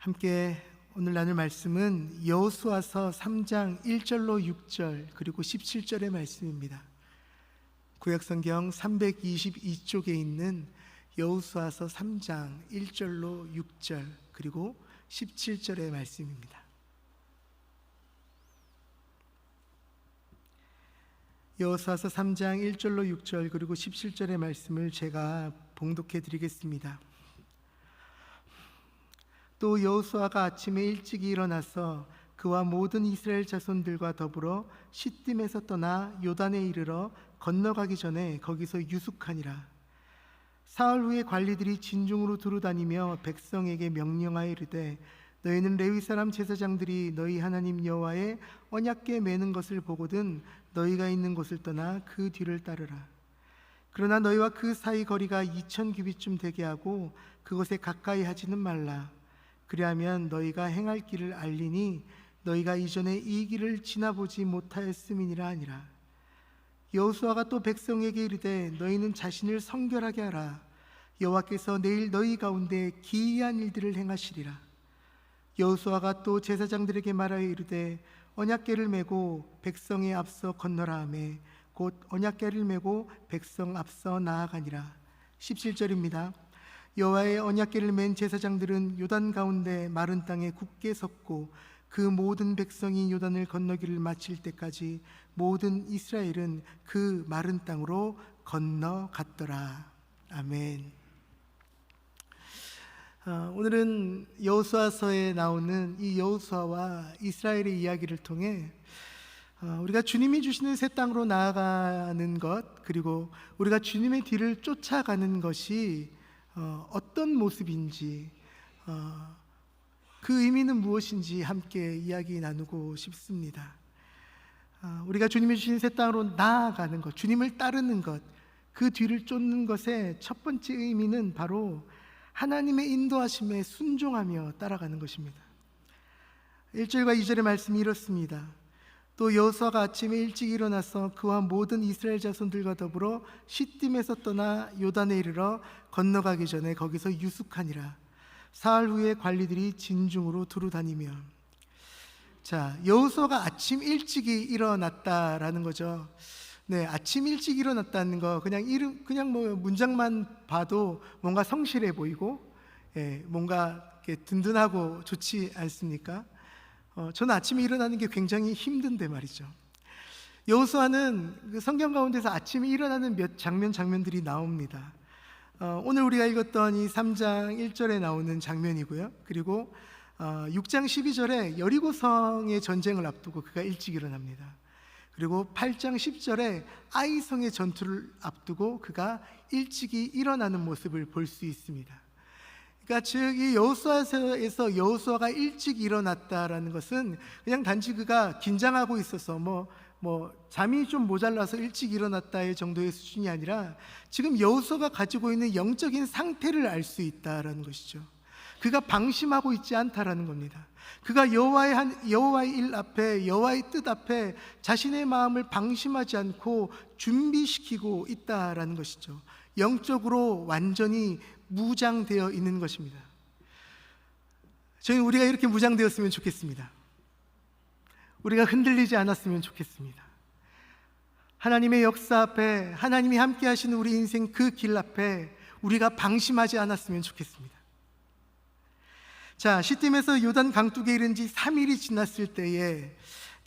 함께 오늘 나눌 말씀은 여호수아서 3장 1절로 6절 그리고 17절의 말씀입니다. 구약성경 322쪽에 있는 여호수아서 3장 1절로 6절 그리고 17절의 말씀입니다. 여호수아서 3장 1절로 6절 그리고 17절의 말씀을 제가 봉독해 드리겠습니다. 또 여호수아가 아침에 일찍 일어나서 그와 모든 이스라엘 자손들과 더불어 시딤에서 떠나 요단에 이르러 건너가기 전에 거기서 유숙하니라. 사흘 후에 관리들이 진중으로 두루다니며 백성에게 명령하여 이르되 너희는 레위 사람 제사장들이 너희 하나님 여호와의 언약궤 매는 것을 보거든 너희가 있는 곳을 떠나 그 뒤를 따르라. 그러나 너희와 그 사이 거리가 2000규빗쯤 되게 하고 그곳에 가까이 하지는 말라. 그리하면 너희가 행할 길을 알리니 너희가 이전에 이 길을 지나보지 못하였음이니라 하니라. 여호수아가 또 백성에게 이르되 너희는 자신을 성결하게 하라. 여호와께서 내일 너희 가운데 기이한 일들을 행하시리라. 여호수아가 또 제사장들에게 말하여 이르되 언약궤를 메고 백성에 앞서 건너라 하매 곧 언약궤를 메고 백성 앞서 나아가니라. 17절입니다. 여호와의 언약궤를 맨 제사장들은 요단 가운데 마른 땅에 굳게 섰고 그 모든 백성이 요단을 건너기를 마칠 때까지 모든 이스라엘은 그 마른 땅으로 건너갔더라. 아멘. 오늘은 여호수아서에 나오는 이 여호수아와 이스라엘의 이야기를 통해 우리가 주님이 주시는 새 땅으로 나아가는 것, 그리고 우리가 주님의 뒤를 쫓아가는 것이 어떤 모습인지, 그 의미는 무엇인지 함께 이야기 나누고 싶습니다. 우리가 주님이 주신 새 땅으로 나아가는 것, 주님을 따르는 것, 그 뒤를 쫓는 것의 첫 번째 의미는 바로 하나님의 인도하심에 순종하며 따라가는 것입니다. 1절과 2절의 말씀이 이렇습니다. 또 여호수아가 아침에 일찍 일어나서 그와 모든 이스라엘 자손들과 더불어 시딤에서 떠나 요단에 이르러 건너가기 전에 거기서 유숙하니라. 사흘 후에 관리들이 진중으로 두루다니며. 자, 여호수아가 아침 일찍이 일어났다라는 거죠. 네, 아침 일찍 일어났다는 거 그냥 뭐 문장만 봐도 뭔가 성실해 보이고, 뭔가 이렇게 든든하고 좋지 않습니까? 저는 아침에 일어나는 게 굉장히 힘든데 말이죠. 여호수아는 그 성경 가운데서 아침에 일어나는 몇 장면들이 나옵니다. 오늘 우리가 읽었던 이 3장 1절에 나오는 장면이고요. 그리고 6장 12절에 여리고성의 전쟁을 앞두고 그가 일찍 일어납니다. 그리고 8장 10절에 아이성의 전투를 앞두고 그가 일찍이 일어나는 모습을 볼 수 있습니다. 그러니까 즉 이 여호수아서에서 여호수아가 일찍 일어났다라는 것은 그냥 단지 그가 긴장하고 있어서 뭐 잠이 좀 모자라서 일찍 일어났다의 정도의 수준이 아니라 지금 여호수아가 가지고 있는 영적인 상태를 알 수 있다라는 것이죠. 그가 방심하고 있지 않다라는 겁니다. 그가 여호와의 일 앞에, 여호와의 뜻 앞에 자신의 마음을 방심하지 않고 준비시키고 있다라는 것이죠. 영적으로 완전히 무장되어 있는 것입니다. 저희는 우리가 이렇게 무장되었으면 좋겠습니다. 우리가 흔들리지 않았으면 좋겠습니다. 하나님의 역사 앞에, 하나님이 함께 하시는 우리 인생 그 길 앞에 우리가 방심하지 않았으면 좋겠습니다. 자, 시딤에서 요단 강둑에 이른 지 3일이 지났을 때에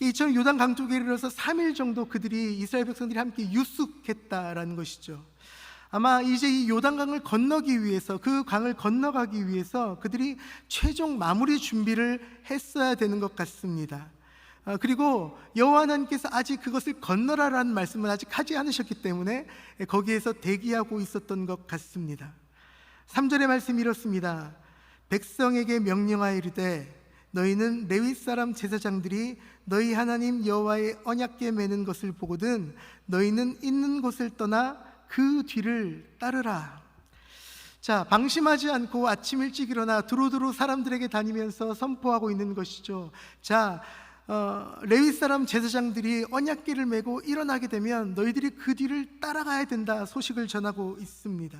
이처럼 요단 강둑에 이르러서 3일 정도 그들이 이스라엘 백성들이 함께 유숙했다라는 것이죠. 아마 이제 이 요단강을 건너기 위해서, 그 강을 건너가기 위해서 그들이 최종 마무리 준비를 했어야 되는 것 같습니다. 그리고 여호와 하나님께서 아직 그것을 건너라라는 말씀을 아직 하지 않으셨기 때문에 거기에서 대기하고 있었던 것 같습니다. 3절의 말씀이 이렇습니다. 백성에게 명령하여 이르되 너희는 레위 사람 제사장들이 너희 하나님 여호와의 언약궤 매는 것을 보거든 너희는 있는 곳을 떠나 그 뒤를 따르라. 자, 방심하지 않고 아침 일찍 일어나 두루두루 사람들에게 다니면서 선포하고 있는 것이죠. 자, 레위 사람 제사장들이 언약궤를 메고 일어나게 되면 너희들이 그 뒤를 따라가야 된다 소식을 전하고 있습니다.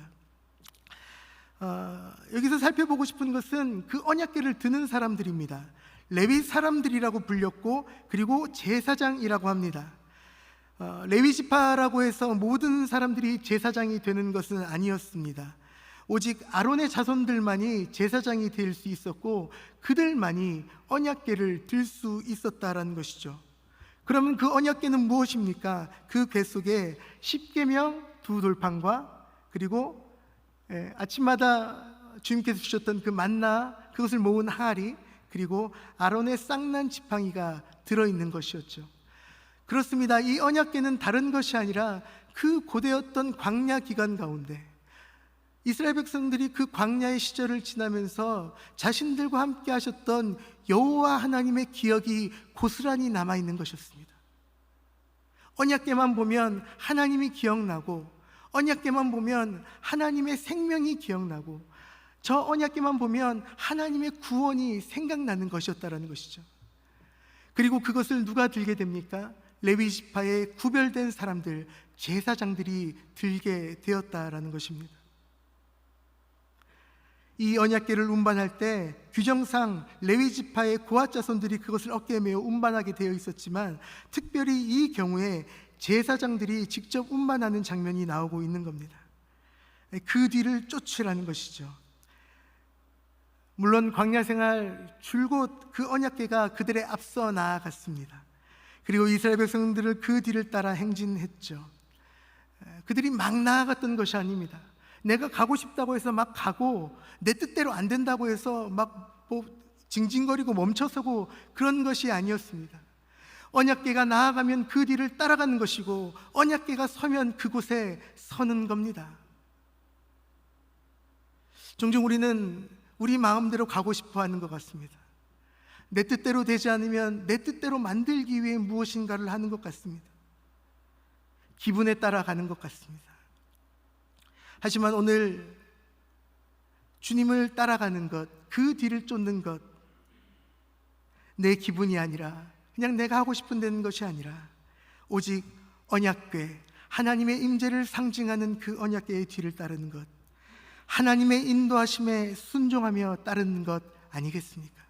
여기서 살펴보고 싶은 것은 그 언약궤를 드는 사람들입니다. 레위 사람들이라고 불렸고, 그리고 제사장이라고 합니다. 레위 지파라고 해서 모든 사람들이 제사장이 되는 것은 아니었습니다. 오직 아론의 자손들만이 제사장이 될 수 있었고, 그들만이 언약궤를 들 수 있었다라는 것이죠. 그러면 그 언약궤는 무엇입니까? 그 궤 속에 십계명 두 돌판과, 그리고 아침마다 주님께서 주셨던 그 만나, 그것을 모은 항아리, 그리고 아론의 쌍난 지팡이가 들어있는 것이었죠. 그렇습니다. 이 언약궤는 다른 것이 아니라 그 고대였던 광야 기간 가운데 이스라엘 백성들이 그 광야의 시절을 지나면서 자신들과 함께 하셨던 여호와 하나님의 기억이 고스란히 남아있는 것이었습니다. 언약궤만 보면 하나님이 기억나고, 언약궤만 보면 하나님의 생명이 기억나고, 저 언약궤만 보면 하나님의 구원이 생각나는 것이었다라는 것이죠. 그리고 그것을 누가 들게 됩니까? 레위 지파의 구별된 사람들, 제사장들이 들게 되었다라는 것입니다. 이 언약궤를 운반할 때 규정상 레위 지파의 고앗 자손들이 그것을 어깨에 메어 운반하게 되어 있었지만, 특별히 이 경우에 제사장들이 직접 운반하는 장면이 나오고 있는 겁니다. 그 뒤를 쫓으라는 것이죠. 물론 광야 생활 줄곧 그 언약궤가 그들의 앞서 나아갔습니다. 그리고 이스라엘 백성들을 그 뒤를 따라 행진했죠. 그들이 막 나아갔던 것이 아닙니다. 내가 가고 싶다고 해서 막 가고, 내 뜻대로 안 된다고 해서 막 징징거리고 멈춰서고, 그런 것이 아니었습니다. 언약궤가 나아가면 그 뒤를 따라가는 것이고, 언약궤가 서면 그곳에 서는 겁니다. 종종 우리는 우리 마음대로 가고 싶어 하는 것 같습니다. 내 뜻대로 되지 않으면 내 뜻대로 만들기 위해 무엇인가를 하는 것 같습니다. 기분에 따라 가는 것 같습니다. 하지만 오늘 주님을 따라가는 것, 그 뒤를 쫓는 것, 내 기분이 아니라, 그냥 내가 하고 싶은 데는 것이 아니라, 오직 언약궤, 하나님의 임재를 상징하는 그 언약궤의 뒤를 따르는 것, 하나님의 인도하심에 순종하며 따르는 것 아니겠습니까?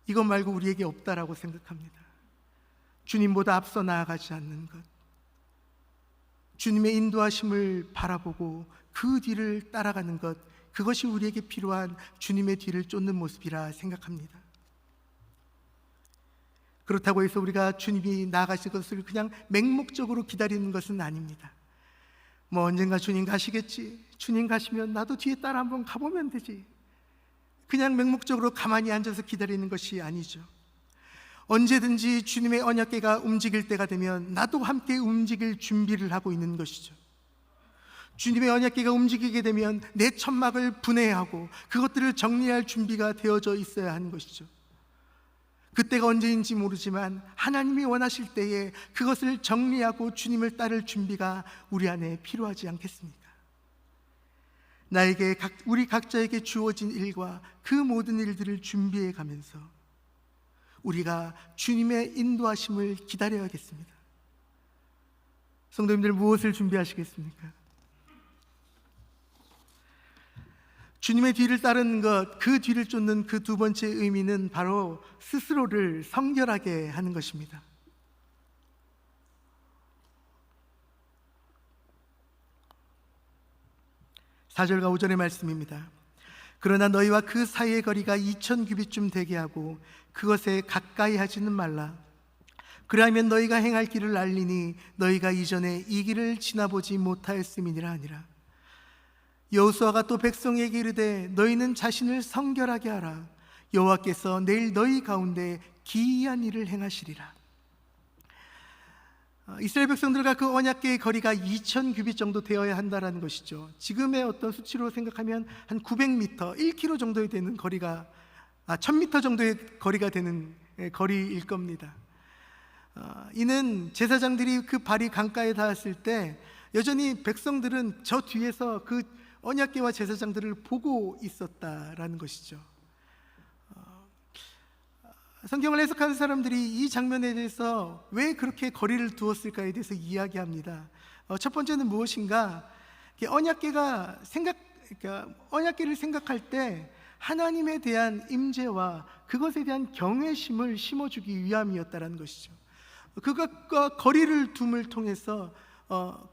이것 말고 우리에게 없다라고 생각합니다. 주님보다 앞서 나아가지 않는 것, 주님의 인도하심을 바라보고 그 뒤를 따라가는 것, 그것이 우리에게 필요한 주님의 뒤를 쫓는 모습이라 생각합니다. 그렇다고 해서 우리가 주님이 나아가실 것을 그냥 맹목적으로 기다리는 것은 아닙니다. 언젠가 주님 가시겠지, 주님 가시면 나도 뒤에 따라 한번 가보면 되지, 그냥 맹목적으로 가만히 앉아서 기다리는 것이 아니죠. 언제든지 주님의 언약궤가 움직일 때가 되면 나도 함께 움직일 준비를 하고 있는 것이죠. 주님의 언약궤가 움직이게 되면 내 천막을 분해하고 그것들을 정리할 준비가 되어져 있어야 하는 것이죠. 그때가 언제인지 모르지만 하나님이 원하실 때에 그것을 정리하고 주님을 따를 준비가 우리 안에 필요하지 않겠습니까? 나에게, 우리 각자에게 주어진 일과 그 모든 일들을 준비해 가면서 우리가 주님의 인도하심을 기다려야겠습니다. 성도님들, 무엇을 준비하시겠습니까? 주님의 뒤를 따르는 것, 그 뒤를 쫓는 그 두 번째 의미는 바로 스스로를 성결하게 하는 것입니다. 4절과 5절의 말씀입니다. 그러나 너희와 그 사이의 거리가 2000규빗쯤 되게 하고 그것에 가까이 하지는 말라. 그리하면 너희가 행할 길을 알리니 너희가 이전에 이 길을 지나보지 못하였음이니라 하니라. 여호수아가 또 백성에게 이르되 너희는 자신을 성결하게 하라. 여호와께서 내일 너희 가운데 기이한 일을 행하시리라. 이스라엘 백성들과 그 언약궤의 거리가 2000규빗 정도 되어야 한다는 것이죠. 지금의 어떤 수치로 생각하면 한 900m, 1km 정도에 되는 거리가 1000m 정도의 거리가 되는 거리일 겁니다. 이는 제사장들이 그 발이 강가에 닿았을 때 여전히 백성들은 저 뒤에서 그 언약궤와 제사장들을 보고 있었다라는 것이죠. 성경을 해석하는 사람들이 이 장면에 대해서 왜 그렇게 거리를 두었을까에 대해서 이야기합니다. 첫 번째는 무엇인가? 그러니까 언약궤를 생각할 때 하나님에 대한 임재와 그것에 대한 경외심을 심어주기 위함이었다라는 것이죠. 그것과 거리를 둠을 통해서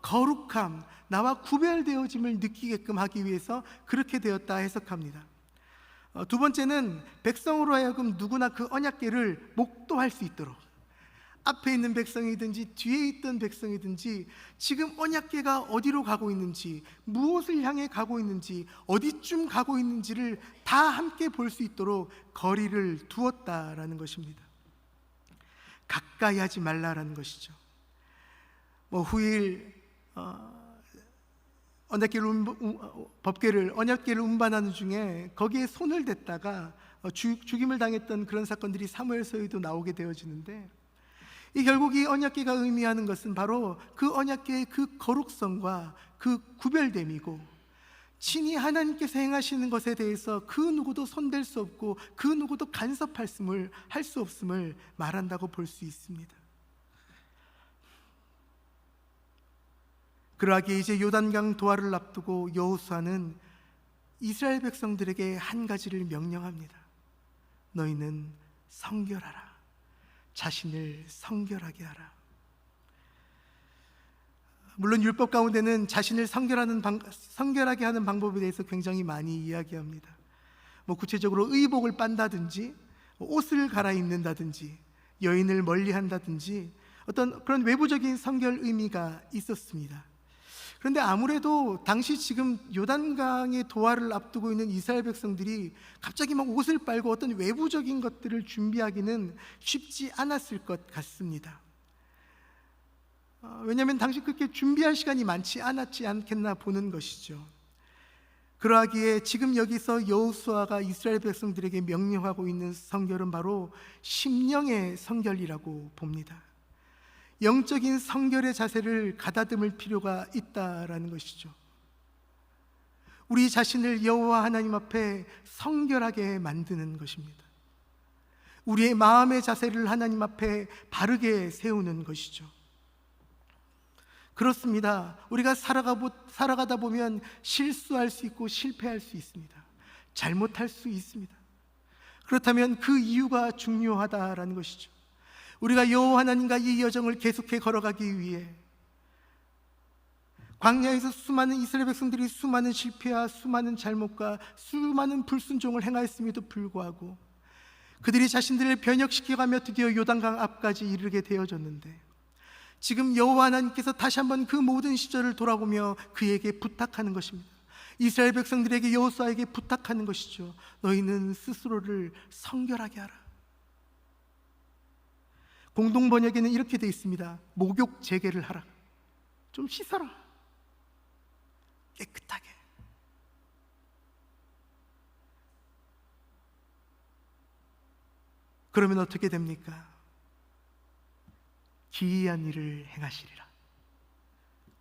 거룩함, 나와 구별되어짐을 느끼게끔 하기 위해서 그렇게 되었다 해석합니다. 두 번째는 백성으로 하여금 누구나 그 언약궤를 목도할 수 있도록, 앞에 있는 백성이든지 뒤에 있던 백성이든지 지금 언약궤가 어디로 가고 있는지, 무엇을 향해 가고 있는지, 어디쯤 가고 있는지를 다 함께 볼 수 있도록 거리를 두었다라는 것입니다. 가까이 하지 말라라는 것이죠. 후일 언약궤를 운반하는 중에 거기에 손을 댔다가 죽임을 당했던 그런 사건들이 사무엘서에도 나오게 되어지는데, 결국 이 언약궤가 의미하는 것은 바로 그 언약궤의 그 거룩성과 그 구별됨이고, 친히 하나님께서 행하시는 것에 대해서 그 누구도 손댈 수 없고 그 누구도 간섭할 수 없음을 말한다고 볼 수 있습니다. 그러하기에 이제 요단강 도하를 앞두고 여호수아는 이스라엘 백성들에게 한 가지를 명령합니다. 너희는 성결하라. 자신을 성결하게 하라. 물론 율법 가운데는 자신을 성결하게 하는 방법에 대해서 굉장히 많이 이야기합니다. 구체적으로 의복을 빤다든지, 옷을 갈아입는다든지, 여인을 멀리한다든지, 어떤 그런 외부적인 성결 의미가 있었습니다. 그런데 아무래도 당시 지금 요단강의 도하를 앞두고 있는 이스라엘 백성들이 갑자기 막 옷을 빨고 어떤 외부적인 것들을 준비하기는 쉽지 않았을 것 같습니다. 왜냐하면 당시 그렇게 준비할 시간이 많지 않았지 않겠나 보는 것이죠. 그러하기에 지금 여기서 여호수아가 이스라엘 백성들에게 명령하고 있는 성결은 바로 심령의 성결이라고 봅니다. 영적인 성결의 자세를 가다듬을 필요가 있다라는 것이죠. 우리 자신을 여호와 하나님 앞에 성결하게 만드는 것입니다. 우리의 마음의 자세를 하나님 앞에 바르게 세우는 것이죠. 그렇습니다. 우리가 살아가다 보면 실수할 수 있고 실패할 수 있습니다. 잘못할 수 있습니다. 그렇다면 그 이유가 중요하다라는 것이죠. 우리가 여호와 하나님과 이 여정을 계속해 걸어가기 위해 광야에서 수많은 이스라엘 백성들이 수많은 실패와 수많은 잘못과 수많은 불순종을 행하였음에도 불구하고 그들이 자신들을 변혁시켜가며 드디어 요단강 앞까지 이르게 되어졌는데, 지금 여호와 하나님께서 다시 한번 그 모든 시절을 돌아보며 그에게 부탁하는 것입니다. 이스라엘 백성들에게, 여호수아에게 부탁하는 것이죠. 너희는 스스로를 성결하게 하라. 공동 번역에는 이렇게 되어 있습니다. 목욕 재개를 하라. 좀 씻어라. 깨끗하게. 그러면 어떻게 됩니까? 기이한 일을 행하시리라.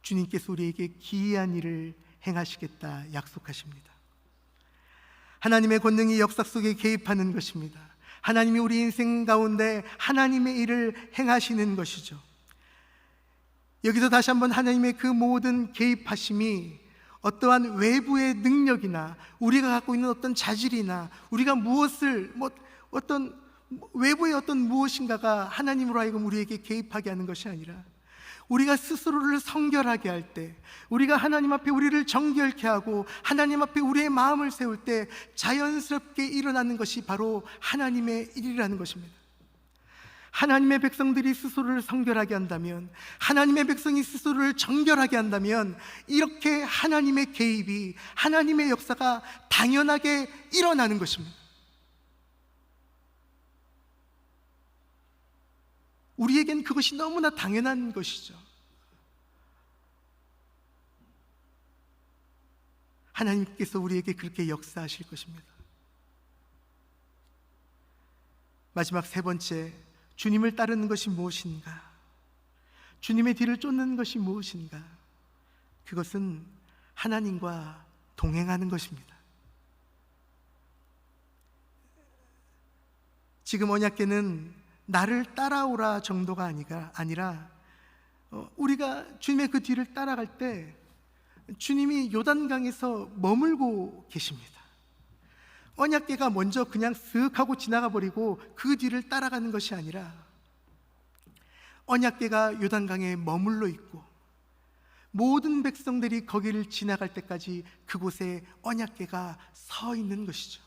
주님께서 우리에게 기이한 일을 행하시겠다 약속하십니다. 하나님의 권능이 역사 속에 개입하는 것입니다. 하나님이 우리 인생 가운데 하나님의 일을 행하시는 것이죠. 여기서 다시 한번 하나님의 그 모든 개입하심이 어떠한 외부의 능력이나 우리가 갖고 있는 어떤 자질이나 우리가 어떤 외부의 어떤 무엇인가가 하나님으로 하여금 우리에게 개입하게 하는 것이 아니라, 우리가 스스로를 성결하게 할 때, 우리가 하나님 앞에 우리를 정결케 하고 하나님 앞에 우리의 마음을 세울 때 자연스럽게 일어나는 것이 바로 하나님의 일이라는 것입니다. 하나님의 백성들이 스스로를 성결하게 한다면, 하나님의 백성이 스스로를 정결하게 한다면, 이렇게 하나님의 개입이, 하나님의 역사가 당연하게 일어나는 것입니다. 우리에겐 그것이 너무나 당연한 것이죠. 하나님께서 우리에게 그렇게 역사하실 것입니다. 마지막 세 번째, 주님을 따르는 것이 무엇인가? 주님의 뒤를 쫓는 것이 무엇인가? 그것은 하나님과 동행하는 것입니다. 지금 언약궤는 나를 따라오라 정도가 아니라 우리가 주님의 그 뒤를 따라갈 때 주님이 요단강에서 머물고 계십니다. 언약궤가 먼저 그냥 쓱 하고 지나가 버리고 그 뒤를 따라가는 것이 아니라 언약궤가 요단강에 머물러 있고 모든 백성들이 거기를 지나갈 때까지 그곳에 언약궤가 서 있는 것이죠.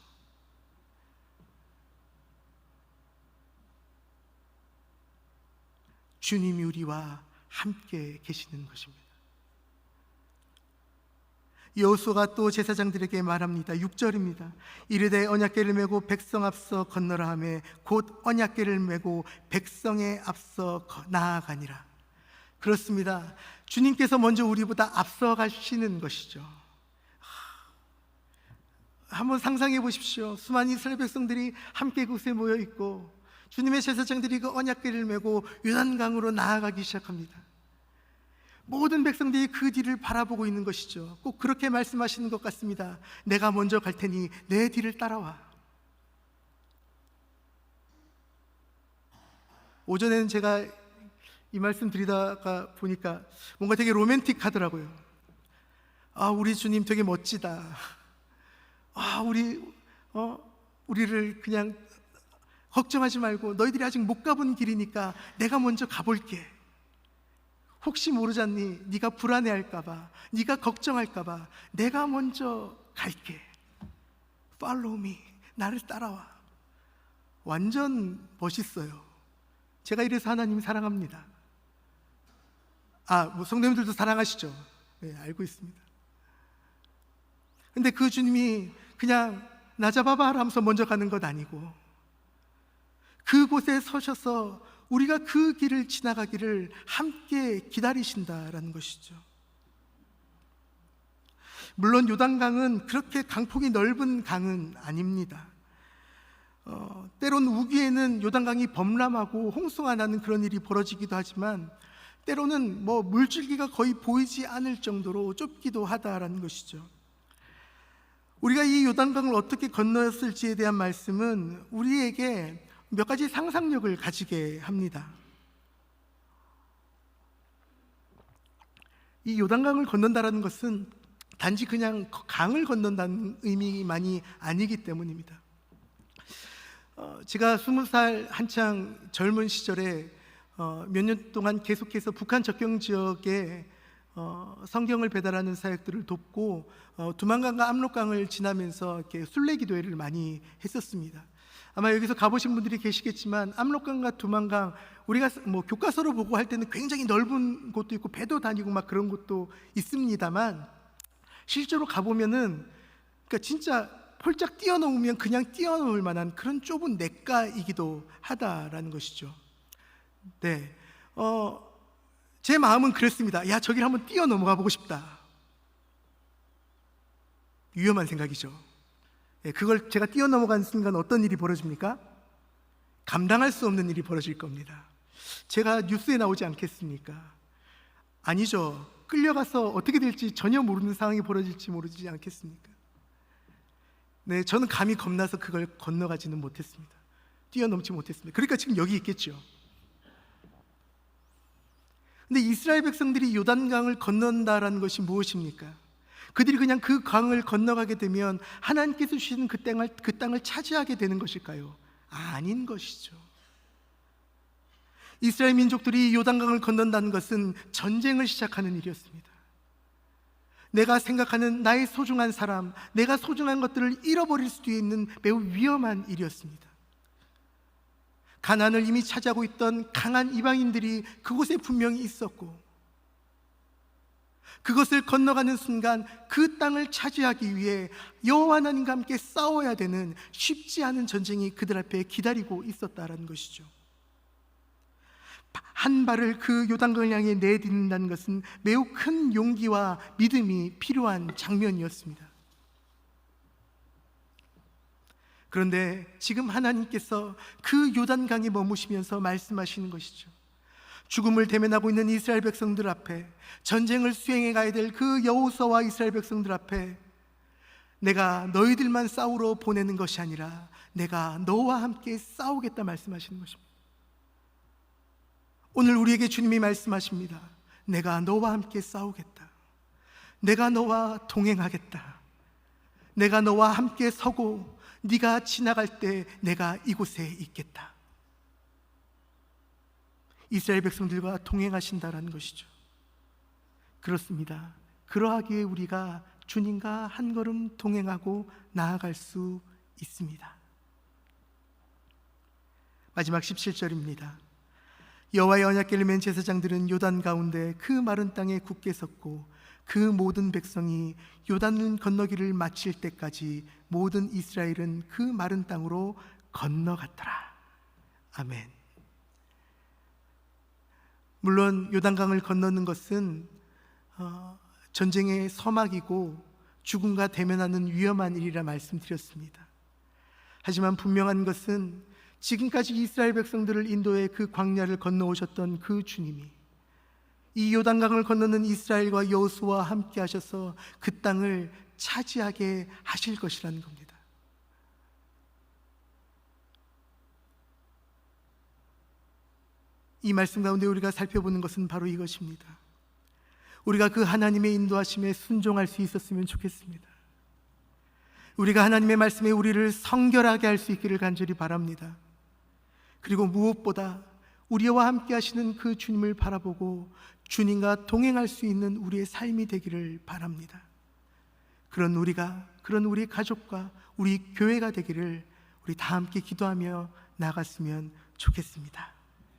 주님이 우리와 함께 계시는 것입니다. 여호수아가 또 제사장들에게 말합니다. 6절입니다. 이르되 언약궤를 메고 백성 앞서 건너라 하매 곧 언약궤를 메고 백성의 앞서 나아가니라. 그렇습니다. 주님께서 먼저 우리보다 앞서 가시는 것이죠. 한번 상상해 보십시오. 수많은 이스라엘 백성들이 함께 그곳에 모여 있고 주님의 제사장들이 그 언약궤를 메고 요단강으로 나아가기 시작합니다. 모든 백성들이 그 뒤를 바라보고 있는 것이죠. 꼭 그렇게 말씀하시는 것 같습니다. 내가 먼저 갈 테니 내 뒤를 따라와. 오전에는 제가 이 말씀 드리다가 보니까 뭔가 되게 로맨틱하더라고요. 우리 주님 되게 멋지다. 우리를 그냥 걱정하지 말고 너희들이 아직 못 가본 길이니까 내가 먼저 가볼게. 혹시 모르잖니 네가 불안해할까봐, 네가 걱정할까봐 내가 먼저 갈게. Follow me. 나를 따라와. 완전 멋있어요. 제가 이래서 하나님 사랑합니다. 성도님들도 사랑하시죠? 네, 알고 있습니다. 근데 그 주님이 그냥 나 잡아봐 하면서 먼저 가는 것 아니고 그곳에 서셔서 우리가 그 길을 지나가기를 함께 기다리신다라는 것이죠. 물론 요단강은 그렇게 강폭이 넓은 강은 아닙니다. 때론 우기에는 요단강이 범람하고 홍수가 나는 그런 일이 벌어지기도 하지만 때로는 물줄기가 거의 보이지 않을 정도로 좁기도 하다라는 것이죠. 우리가 이 요단강을 어떻게 건너였을지에 대한 말씀은 우리에게 몇 가지 상상력을 가지게 합니다. 이 요단강을 건넌다라는 것은 단지 그냥 강을 건넌다는 의미만이 아니기 때문입니다. 제가 20살 한창 젊은 시절에 몇 년 동안 계속해서 북한 접경 지역에 성경을 배달하는 사역들을 돕고 두만강과 압록강을 지나면서 이렇게 순례기도회를 많이 했었습니다. 아마 여기서 가보신 분들이 계시겠지만 압록강과 두만강 우리가 교과서로 보고 할 때는 굉장히 넓은 곳도 있고 배도 다니고 막 그런 곳도 있습니다만 실제로 가보면은 그러니까 진짜 폴짝 뛰어넘으면 그냥 뛰어넘을 만한 그런 좁은 냇가이기도 하다라는 것이죠. 네, 제 마음은 그랬습니다. 저기를 한번 뛰어넘어가 보고 싶다. 위험한 생각이죠. 그걸 제가 뛰어넘어간 순간 어떤 일이 벌어집니까? 감당할 수 없는 일이 벌어질 겁니다. 제가 뉴스에 나오지 않겠습니까? 아니죠. 끌려가서 어떻게 될지 전혀 모르는 상황이 벌어질지 모르지 않겠습니까? 네, 저는 감히 겁나서 그걸 건너가지는 못했습니다. 뛰어넘지 못했습니다. 그러니까 지금 여기 있겠죠. 근데 이스라엘 백성들이 요단강을 건넌다라는 것이 무엇입니까? 그들이 그냥 그 강을 건너가게 되면 하나님께서 주시는 그 땅을 차지하게 되는 것일까요? 아닌 것이죠. 이스라엘 민족들이 요단강을 건넌다는 것은 전쟁을 시작하는 일이었습니다. 내가 생각하는 나의 소중한 사람, 내가 소중한 것들을 잃어버릴 수도 있는 매우 위험한 일이었습니다. 가나안을 이미 차지하고 있던 강한 이방인들이 그곳에 분명히 있었고 그것을 건너가는 순간 그 땅을 차지하기 위해 여호와 하나님과 함께 싸워야 되는 쉽지 않은 전쟁이 그들 앞에 기다리고 있었다라는 것이죠. 한 발을 그 요단강을 향해 내딛는다는 것은 매우 큰 용기와 믿음이 필요한 장면이었습니다. 그런데 지금 하나님께서 그 요단강에 머무시면서 말씀하시는 것이죠. 죽음을 대면하고 있는 이스라엘 백성들 앞에, 전쟁을 수행해 가야 될 그 여호수아와 이스라엘 백성들 앞에 내가 너희들만 싸우러 보내는 것이 아니라 내가 너와 함께 싸우겠다 말씀하시는 것입니다. 오늘 우리에게 주님이 말씀하십니다. 내가 너와 함께 싸우겠다. 내가 너와 동행하겠다. 내가 너와 함께 서고 네가 지나갈 때 내가 이곳에 있겠다. 이스라엘 백성들과 동행하신다라는 것이죠. 그렇습니다. 그러하기 위해 우리가 주님과 한 걸음 동행하고 나아갈 수 있습니다. 마지막 17절입니다. 여호와의 언약궤를 맨 제사장들은 요단 가운데 그 마른 땅에 굳게 섰고 그 모든 백성이 요단을 건너기를 마칠 때까지 모든 이스라엘은 그 마른 땅으로 건너갔더라. 아멘. 물론 요단강을 건너는 것은 전쟁의 서막이고 죽음과 대면하는 위험한 일이라 말씀드렸습니다. 하지만 분명한 것은 지금까지 이스라엘 백성들을 인도해 그 광야를 건너오셨던 그 주님이 이 요단강을 건너는 이스라엘과 여호수아와 함께 하셔서 그 땅을 차지하게 하실 것이라는 겁니다. 이 말씀 가운데 우리가 살펴보는 것은 바로 이것입니다. 우리가 그 하나님의 인도하심에 순종할 수 있었으면 좋겠습니다. 우리가 하나님의 말씀에 우리를 성결하게 할 수 있기를 간절히 바랍니다. 그리고 무엇보다 우리와 함께 하시는 그 주님을 바라보고 주님과 동행할 수 있는 우리의 삶이 되기를 바랍니다. 그런 우리 가족과 우리 교회가 되기를 우리 다 함께 기도하며 나아갔으면 좋겠습니다.